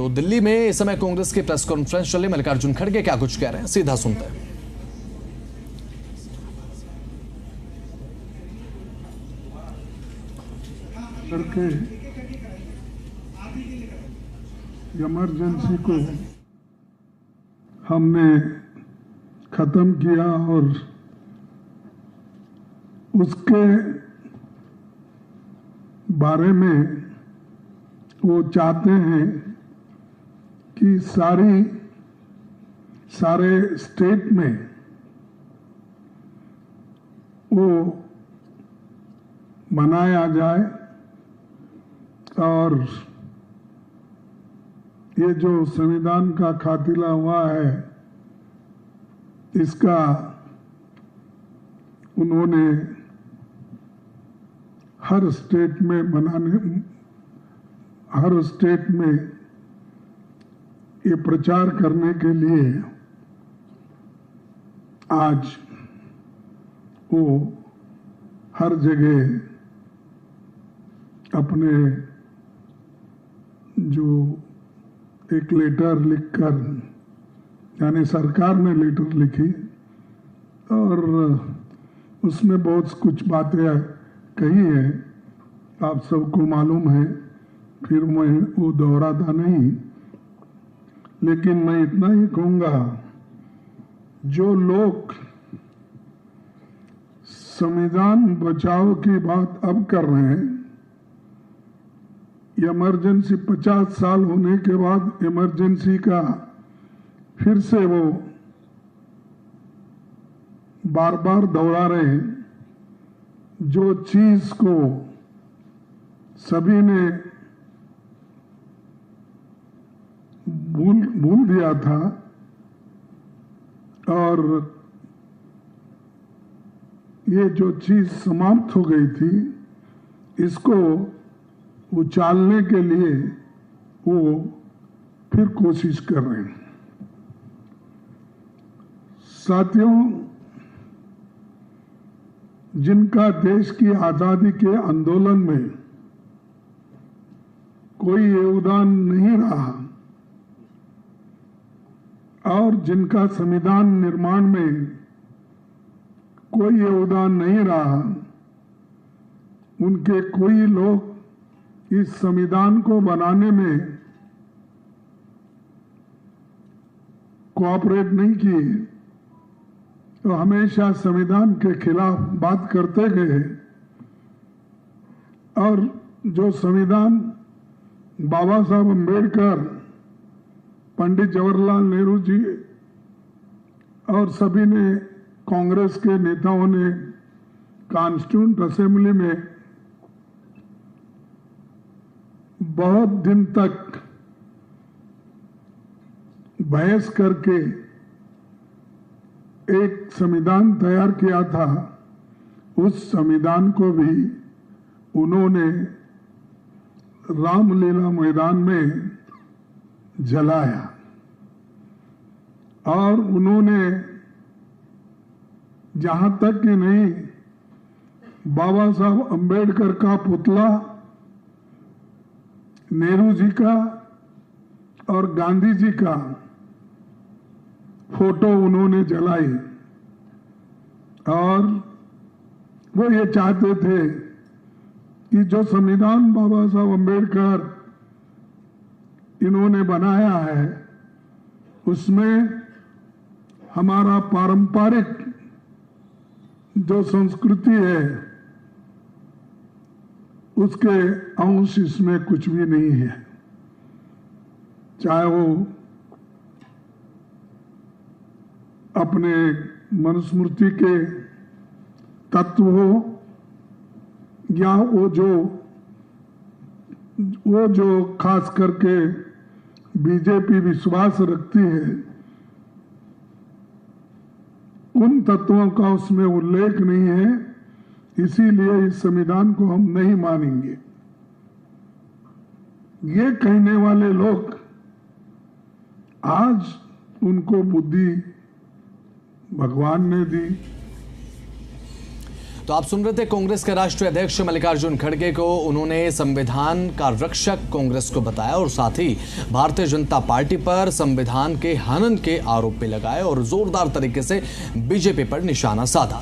तो दिल्ली में इस समय कांग्रेस की प्रेस कॉन्फ्रेंस चल रही, मल्लिकार्जुन खड़गे क्या कुछ कह रहे हैं, सीधा सुनते हैं। करके इमरजेंसी को हमने खत्म किया और उसके बारे में वो चाहते हैं कि सारे स्टेट में वो मनाया जाए और ये जो संविधान का खातिला हुआ है इसका उन्होंने हर स्टेट में ये प्रचार करने के लिए आज वो हर जगह अपने जो एक लेटर लिखकर, यानी सरकार ने लेटर लिखी और उसमें बहुत कुछ बातें कही है, आप सबको मालूम है, फिर मैं वो दोहराता नहीं, लेकिन मैं इतना ही कहूँगा, जो लोग संविधान बचाव की बात अब कर रहे हैं, इमरजेंसी 50 साल होने के बाद इमरजेंसी का फिर से वो बार बार दोहरा रहे हैं, जो चीज को सभी ने भूल दिया था और ये जो चीज समाप्त हो गई थी, इसको उछालने के लिए वो फिर कोशिश कर रहे हैं। साथियों, जिनका देश की आजादी के आंदोलन में कोई योगदान नहीं रहा और जिनका संविधान निर्माण में कोई योगदान नहीं रहा, उनके कोई लोग इस संविधान को बनाने में कोऑपरेट नहीं किए, तो हमेशा संविधान के खिलाफ बात करते गए और जो संविधान बाबा साहब अम्बेडकर, पंडित जवाहरलाल नेहरू जी और सभी ने, कांग्रेस के नेताओं ने कॉन्स्टिट्यूएंट असेंबली में बहुत दिन तक बहस करके एक संविधान तैयार किया था, उस संविधान को भी उन्होंने रामलीला मैदान में जलाया और उन्होंने जहां तक कि नहीं, बाबा साहब अम्बेडकर का पुतला, नेहरू जी का और गांधी जी का फोटो उन्होंने जलाई और वो ये चाहते थे कि जो संविधान बाबा साहब अम्बेडकर इन्होंने बनाया है, उसमें हमारा पारंपरिक जो संस्कृति है उसके अंश इसमें कुछ भी नहीं है, चाहे वो अपने मनुस्मृति के तत्व हो या वो जो खास करके बीजेपी विश्वास रखती है, उन तत्वों का उसमें उल्लेख नहीं है, इसीलिए इस संविधान को हम नहीं मानेंगे। ये कहने वाले लोग आज उनको बुद्धि भगवान ने दी। तो आप सुन रहे थे कांग्रेस के राष्ट्रीय अध्यक्ष मल्लिकार्जुन खड़गे को। उन्होंने संविधान का रक्षक कांग्रेस को बताया और साथ ही भारतीय जनता पार्टी पर संविधान के हनन के आरोप भी लगाए और जोरदार तरीके से बीजेपी पर निशाना साधा।